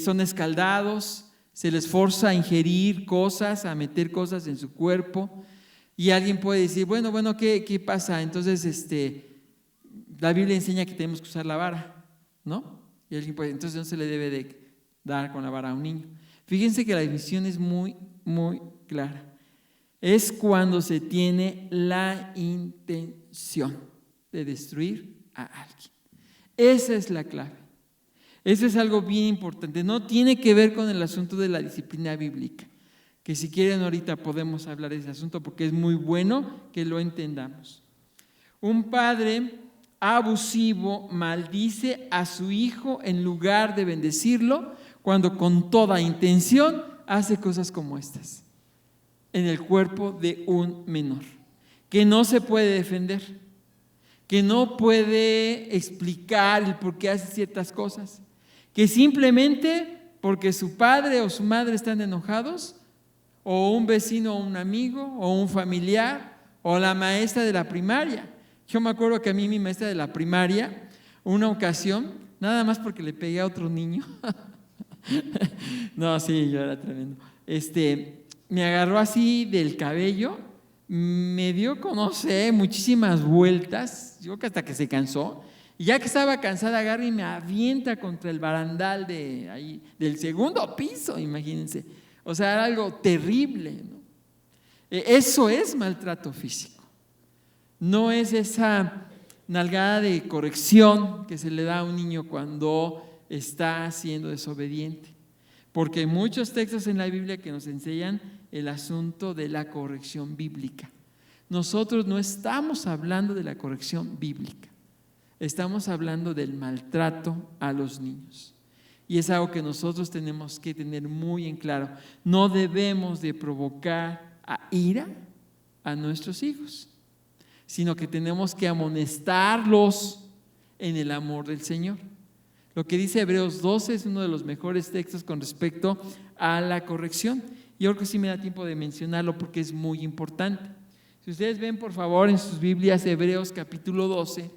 son escaldados, se les forza a ingerir cosas, a meter cosas en su cuerpo, y alguien puede decir, bueno, ¿qué pasa? Entonces, la Biblia enseña que tenemos que usar la vara, ¿no? Y alguien puede, entonces no se le debe de dar con la vara a un niño. Fíjense que la definición es muy, muy clara. Es cuando se tiene la intención de destruir a alguien. Esa es la clave. Eso es algo bien importante. No tiene que ver con el asunto de la disciplina bíblica, que si quieren ahorita podemos hablar de ese asunto porque es muy bueno que lo entendamos. Un padre abusivo maldice a su hijo en lugar de bendecirlo cuando con toda intención hace cosas como estas en el cuerpo de un menor, que no se puede defender, que no puede explicar el por qué hace ciertas cosas, que simplemente porque su padre o su madre están enojados, o un vecino o un amigo, o un familiar, o la maestra de la primaria. Yo me acuerdo que a mí mi maestra de la primaria, una ocasión, nada más porque le pegué a otro niño, no, sí, yo era tremendo, me agarró así del cabello, me dio, no sé, muchísimas vueltas, yo creo que hasta que se cansó, y ya que estaba cansada, agarra y me avienta contra el barandal del segundo piso, imagínense. O sea, era algo terrible, ¿no? Eso es maltrato físico. No es esa nalgada de corrección que se le da a un niño cuando está siendo desobediente. Porque hay muchos textos en la Biblia que nos enseñan el asunto de la corrección bíblica. Nosotros no estamos hablando de la corrección bíblica, estamos hablando del maltrato a los niños. Y es algo que nosotros tenemos que tener muy en claro. No debemos de provocar a ira a nuestros hijos, sino que tenemos que amonestarlos en el amor del Señor. Lo que dice Hebreos 12 es uno de los mejores textos con respecto a la corrección. Yo creo que sí me da tiempo de mencionarlo porque es muy importante. Si ustedes ven, por favor, en sus Biblias, Hebreos capítulo 12,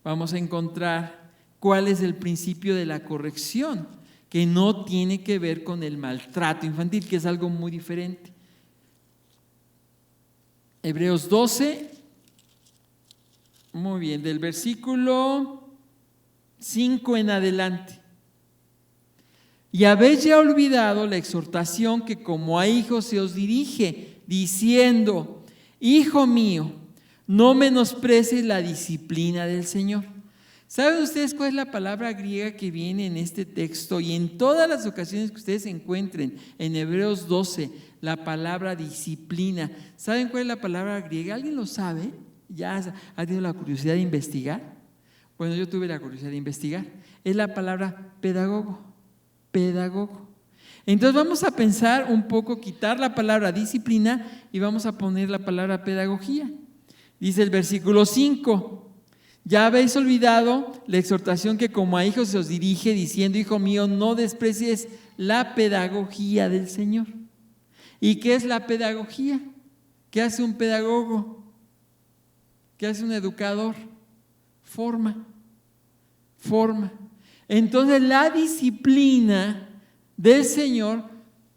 vamos a encontrar cuál es el principio de la corrección, que no tiene que ver con el maltrato infantil, que es algo muy diferente. Hebreos 12, muy bien, del versículo 5 en adelante. Y habéis ya olvidado la exhortación que como a hijos se os dirige, diciendo: Hijo mío, no menosprecies la disciplina del Señor. ¿Saben ustedes cuál es la palabra griega que viene en este texto? Y en todas las ocasiones que ustedes encuentren en Hebreos 12, la palabra disciplina. ¿Saben cuál es la palabra griega? ¿Alguien lo sabe? ¿Ya ha tenido la curiosidad de investigar? Bueno, yo tuve la curiosidad de investigar. Es la palabra pedagogo. Pedagogo. Entonces vamos a pensar un poco, quitar la palabra disciplina y vamos a poner la palabra pedagogía. Dice el versículo 5: ya habéis olvidado la exhortación que como a hijos se os dirige, diciendo: Hijo mío, no desprecies la pedagogía del Señor. ¿Y qué es la pedagogía? ¿Qué hace un pedagogo? ¿Qué hace un educador? Forma. Entonces la disciplina del Señor,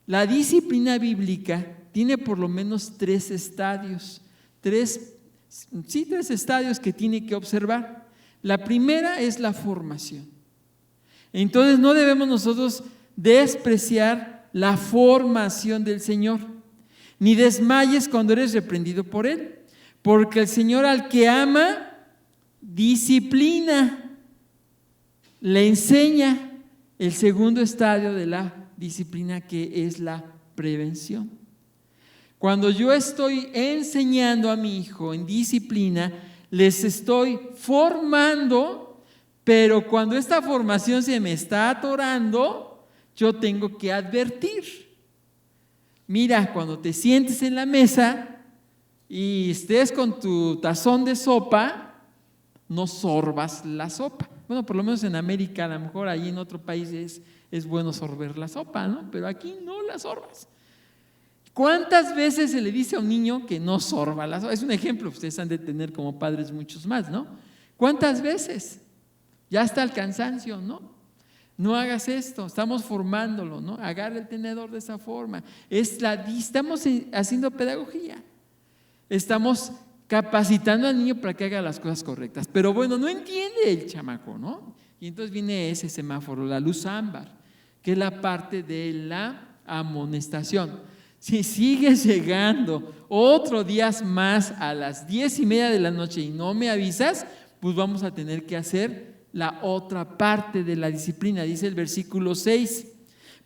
la disciplina bíblica, tiene por lo menos 3 estadios. Tres estadios que tiene que observar. La primera es la formación. Entonces no debemos nosotros despreciar la formación del Señor, ni desmayes cuando eres reprendido por Él, porque el Señor al que ama, disciplina, le enseña. El segundo estadio de la disciplina, que es la prevención. Cuando yo estoy enseñando a mi hijo en disciplina, les estoy formando, pero cuando esta formación se me está atorando, yo tengo que advertir. Mira, cuando te sientes en la mesa y estés con tu tazón de sopa, no sorbas la sopa. Bueno, por lo menos en América, a lo mejor allí en otro país es bueno sorber la sopa, ¿no? Pero aquí no la sorbas. ¿Cuántas veces se le dice a un niño que no sorba la sopa? Es un ejemplo, ustedes han de tener como padres muchos más, ¿no? ¿Cuántas veces? Ya está el cansancio, ¿no? No hagas esto, estamos formándolo, ¿no? Agarra el tenedor de esa forma. Estamos haciendo pedagogía. Estamos capacitando al niño para que haga las cosas correctas. Pero bueno, no entiende el chamaco, ¿no? Y entonces viene ese semáforo, la luz ámbar, que es la parte de la amonestación. Si sigues llegando otro día más a las 10:30 de la noche y no me avisas, pues vamos a tener que hacer la otra parte de la disciplina. Dice el versículo 6: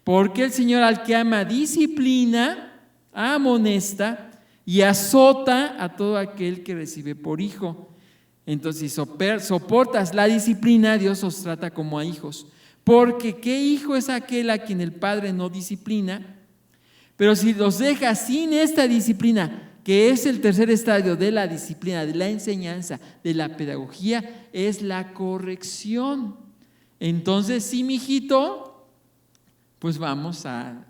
porque el Señor al que ama disciplina, amonesta y azota a todo aquel que recibe por hijo. Entonces, si soportas la disciplina, Dios os trata como a hijos. Porque ¿qué hijo es aquel a quien el padre no disciplina? Pero si los dejas sin esta disciplina, que es el tercer estadio de la disciplina, de la enseñanza, de la pedagogía, es la corrección. Entonces, sí, mijito, pues vamos a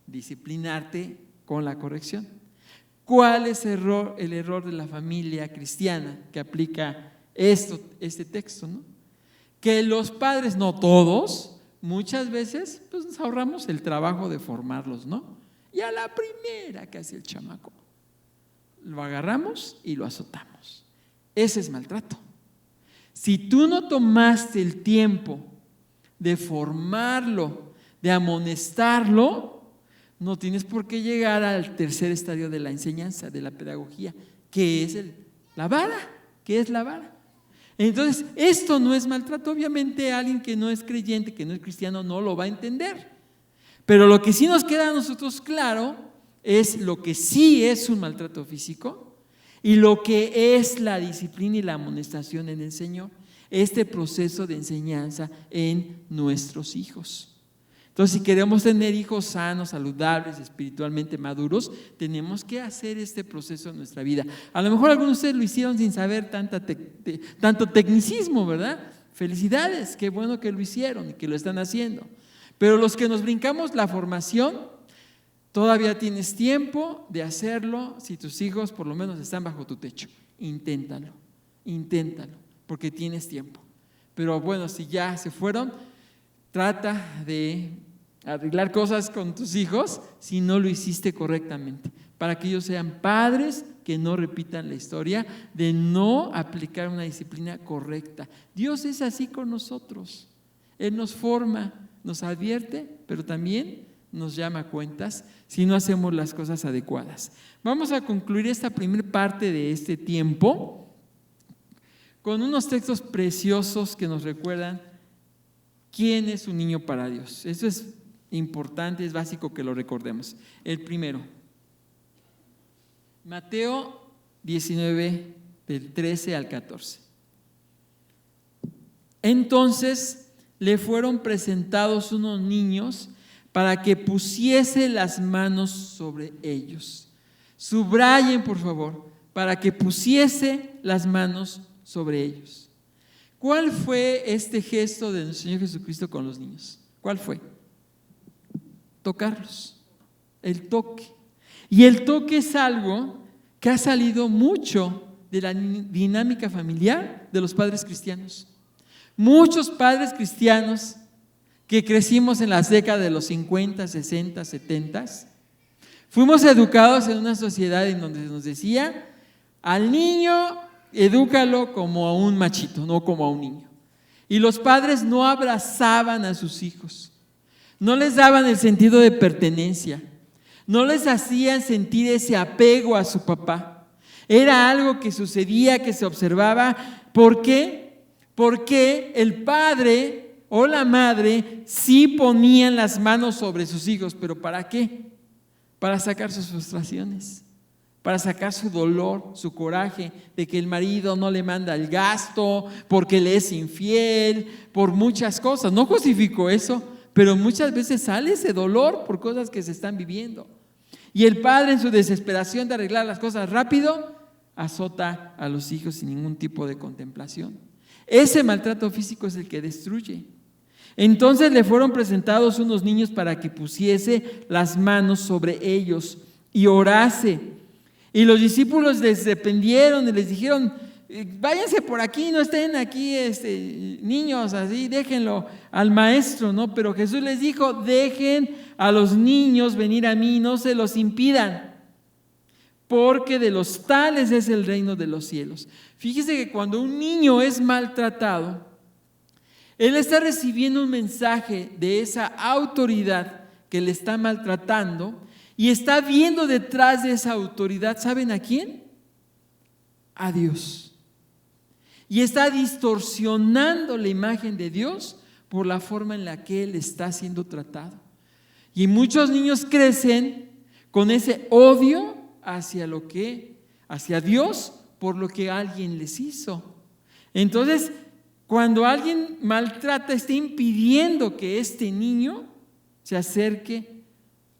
disciplinarte con la corrección. ¿Cuál es el error de la familia cristiana que aplica este texto, ¿no? Que los padres, no todos, muchas veces pues nos ahorramos el trabajo de formarlos, ¿no? Y a la primera que hace el chamaco, lo agarramos y lo azotamos. Ese es maltrato. Si tú no tomaste el tiempo de formarlo, de amonestarlo, no tienes por qué llegar al tercer estadio de la enseñanza, de la pedagogía, que es la vara, Entonces, esto no es maltrato. Obviamente alguien que no es creyente, que no es cristiano, no lo va a entender. Pero lo que sí nos queda a nosotros claro es lo que sí es un maltrato físico y lo que es la disciplina y la amonestación en el Señor. Este proceso de enseñanza en nuestros hijos. Entonces, si queremos tener hijos sanos, saludables, espiritualmente maduros, tenemos que hacer este proceso en nuestra vida. A lo mejor algunos de ustedes lo hicieron sin saber tanto tecnicismo, ¿verdad? Felicidades, qué bueno que lo hicieron y que lo están haciendo. Pero los que nos brincamos la formación, todavía tienes tiempo de hacerlo. Si tus hijos por lo menos están bajo tu techo, inténtalo, porque tienes tiempo. Pero bueno, si ya se fueron, trata de arreglar cosas con tus hijos si no lo hiciste correctamente, para que ellos sean padres que no repitan la historia de no aplicar una disciplina correcta. Dios es así con nosotros. Él nos forma nos advierte, pero también nos llama a cuentas si no hacemos las cosas adecuadas. Vamos a concluir esta primera parte de este tiempo con unos textos preciosos que nos recuerdan quién es un niño para Dios. Eso es importante, es básico que lo recordemos. El primero, Mateo 19, del 13 al 14. Entonces le fueron presentados unos niños para que pusiese las manos sobre ellos. Subrayen, por favor, para que pusiese las manos sobre ellos. ¿Cuál fue este gesto de nuestro Señor Jesucristo con los niños? ¿Cuál fue? Tocarlos, el toque. Y el toque es algo que ha salido mucho de la dinámica familiar de los padres cristianos. Muchos padres cristianos que crecimos en las décadas de los 50, 60, 70, fuimos educados en una sociedad en donde nos decía, al niño edúcalo como a un machito, no como a un niño. Y los padres no abrazaban a sus hijos, no les daban el sentido de pertenencia, no les hacían sentir ese apego a su papá. Era algo que sucedía, que se observaba. ¿Por qué? Porque el padre o la madre sí ponían las manos sobre sus hijos, pero ¿para qué? Para sacar sus frustraciones, para sacar su dolor, su coraje de que el marido no le manda el gasto, porque le es infiel, por muchas cosas. No justifico eso, pero muchas veces sale ese dolor por cosas que se están viviendo. Y el padre, en su desesperación de arreglar las cosas rápido, azota a los hijos sin ningún tipo de contemplación. Ese maltrato físico es el que destruye. Entonces le fueron presentados unos niños para que pusiese las manos sobre ellos y orase. Y los discípulos les reprendieron y les dijeron, váyanse por aquí, no estén aquí niños así, déjenlo al maestro, ¿no? Pero Jesús les dijo, dejen a los niños venir a mí, no se los impidan, porque de los tales es el reino de los cielos. Fíjese que cuando un niño es maltratado, él está recibiendo un mensaje de esa autoridad que le está maltratando y está viendo detrás de esa autoridad, ¿saben a quién? A Dios. Y está distorsionando la imagen de Dios por la forma en la que él está siendo tratado. Y muchos niños crecen con ese odio hacia Dios por lo que alguien les hizo. Entonces, cuando alguien maltrata, está impidiendo que este niño se acerque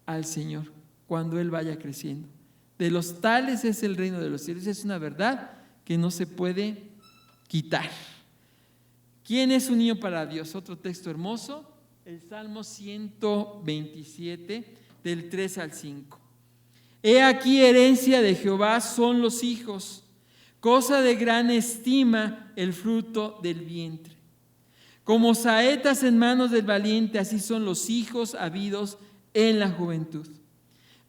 al Señor cuando él vaya creciendo. De los tales es el reino de los cielos. Es una verdad que no se puede quitar. ¿Quién es un niño para Dios? Otro texto hermoso, el Salmo 127, del 3 al 5. He aquí herencia de Jehová son los hijos, cosa de gran estima el fruto del vientre. Como saetas en manos del valiente, así son los hijos habidos en la juventud.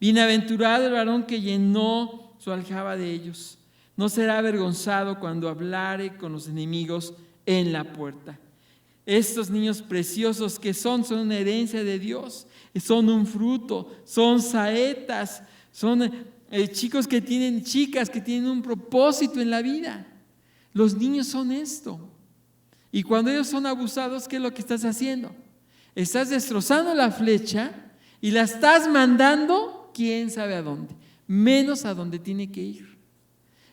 Bienaventurado el varón que llenó su aljaba de ellos. No será avergonzado cuando hablare con los enemigos en la puerta. Estos niños preciosos que son una herencia de Dios, son un fruto, son saetas, son chicos que tienen, chicas que tienen un propósito en la vida. Los niños son esto. Y cuando ellos son abusados, ¿qué es lo que estás haciendo? Estás destrozando la flecha y la estás mandando, quién sabe a dónde, menos a donde tiene que ir.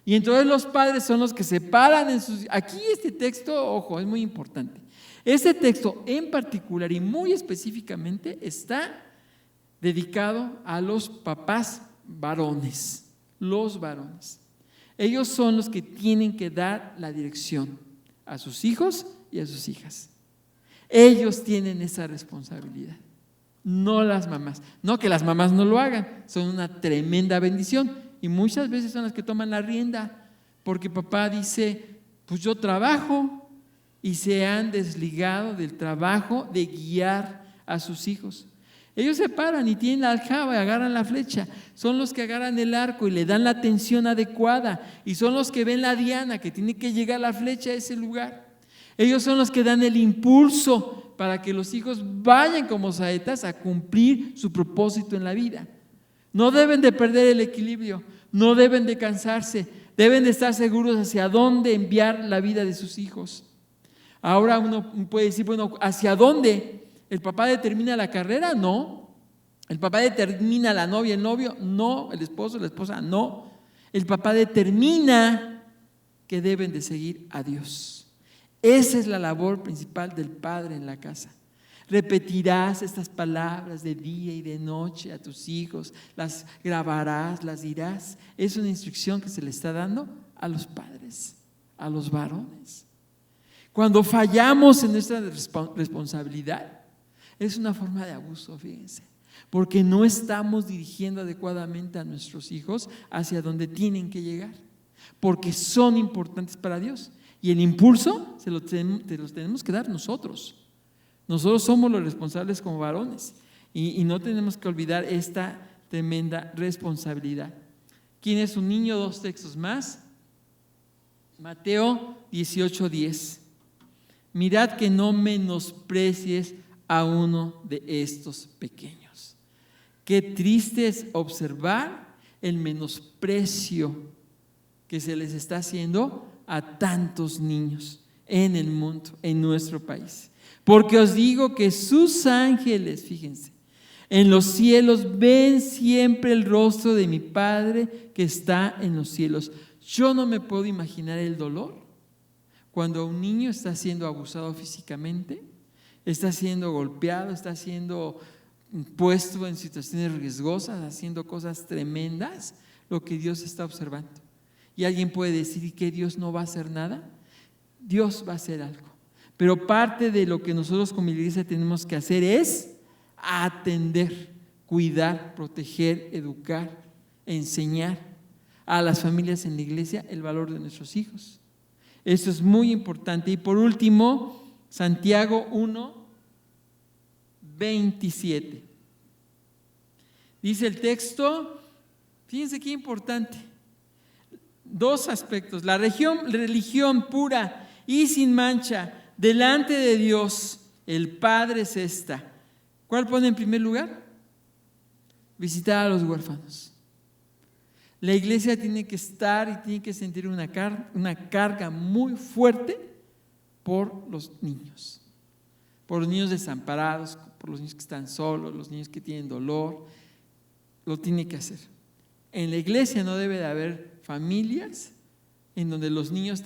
Y entonces los padres son los que se paran en sus... Aquí este texto, ojo, es muy importante. Este texto en particular y muy específicamente está dedicado a los papás varones, los varones. Ellos son los que tienen que dar la dirección a sus hijos y a sus hijas. Ellos tienen esa responsabilidad, no las mamás. No que las mamás no lo hagan, son una tremenda bendición. Y muchas veces son las que toman la rienda, porque papá dice, pues yo trabajo, y se han desligado del trabajo de guiar a sus hijos. Ellos se paran y tienen la aljaba y agarran la flecha, son los que agarran el arco y le dan la tensión adecuada, y son los que ven la diana que tiene que llegar la flecha a ese lugar. Ellos son los que dan el impulso para que los hijos vayan como saetas a cumplir su propósito en la vida. No deben de perder el equilibrio, no deben de cansarse, deben de estar seguros hacia dónde enviar la vida de sus hijos. Ahora uno puede decir, bueno, ¿hacia dónde? ¿El papá determina la carrera? No. ¿El papá determina la novia, el novio? No. ¿El esposo, la esposa? No. El papá determina que deben de seguir a Dios. Esa es la labor principal del padre en la casa. Repetirás estas palabras de día y de noche a tus hijos, las grabarás, las dirás. Es una instrucción que se le está dando a los padres, a los varones. Cuando fallamos en nuestra responsabilidad, es una forma de abuso, fíjense, porque no estamos dirigiendo adecuadamente a nuestros hijos hacia donde tienen que llegar, porque son importantes para Dios y el impulso se los tenemos que dar nosotros. Nosotros somos los responsables como varones y no tenemos que olvidar esta tremenda responsabilidad. ¿Quién es un niño? 2 textos más. Mateo 18:10. Mirad que no menosprecies a uno de estos pequeños. Qué triste es observar el menosprecio que se les está haciendo a tantos niños en el mundo, en nuestro país. Porque os digo que sus ángeles, fíjense, en los cielos ven siempre el rostro de mi Padre que está en los cielos. Yo no me puedo imaginar el dolor cuando un niño está siendo abusado físicamente, está siendo golpeado, está siendo puesto en situaciones riesgosas, haciendo cosas tremendas, lo que Dios está observando. Y alguien puede decir que Dios no va a hacer nada. Dios va a hacer algo. Pero parte de lo que nosotros como iglesia tenemos que hacer es atender, cuidar, proteger, educar, enseñar a las familias en la iglesia el valor de nuestros hijos. Eso es muy importante. Y por último, Santiago 1:27. Dice el texto, fíjense qué importante, 2 aspectos. La religión pura y sin mancha delante de Dios, el Padre, es esta. ¿Cuál pone en primer lugar? Visitar a los huérfanos. La iglesia tiene que estar y tiene que sentir una carga muy fuerte por los niños desamparados, por los niños que están solos, los niños que tienen dolor. Lo tiene que hacer. En la iglesia no debe de haber familias en donde los niños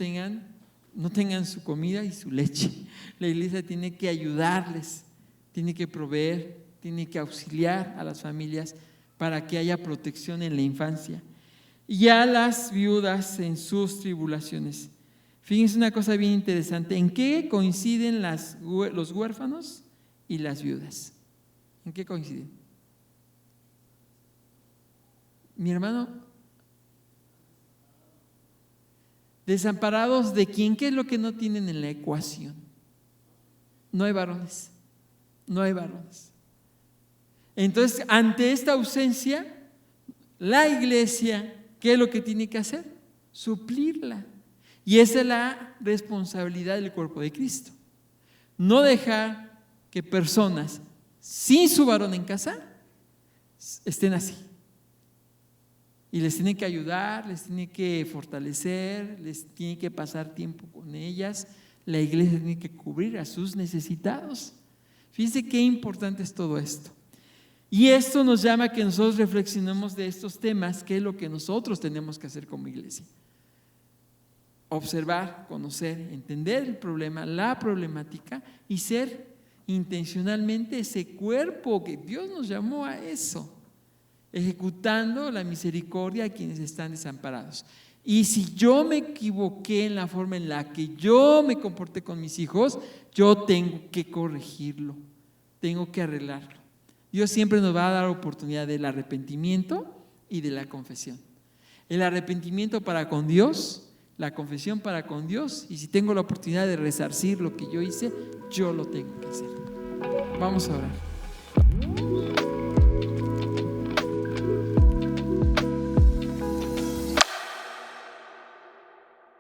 no tengan su comida y su leche. La iglesia tiene que ayudarles, tiene que proveer, tiene que auxiliar a las familias para que haya protección en la infancia. Y a las viudas en sus tribulaciones. Fíjense una cosa bien interesante. ¿En qué coinciden los huérfanos y las viudas? ¿En qué coinciden? Mi hermano, desamparados de quién, ¿qué es lo que no tienen en la ecuación? No hay varones, no hay varones. Entonces, ante esta ausencia, la iglesia, ¿qué es lo que tiene que hacer? Suplirla. Y esa es la responsabilidad del cuerpo de Cristo. No dejar que personas sin su varón en casa estén así. Y les tiene que ayudar, les tiene que fortalecer, les tiene que pasar tiempo con ellas. La iglesia tiene que cubrir a sus necesitados. Fíjense qué importante es todo esto. Y esto nos llama a que nosotros reflexionemos de estos temas, qué es lo que nosotros tenemos que hacer como iglesia. Observar, conocer, entender el problema, la problemática y ser intencionalmente ese cuerpo que Dios nos llamó a eso, ejecutando la misericordia a quienes están desamparados. Y si yo me equivoqué en la forma en la que yo me comporté con mis hijos, yo tengo que corregirlo, tengo que arreglarlo. Dios siempre nos va a dar oportunidad del arrepentimiento y de la confesión. El arrepentimiento para con Dios, la confesión para con Dios, y si tengo la oportunidad de resarcir lo que yo hice, yo lo tengo que hacer. Vamos a orar.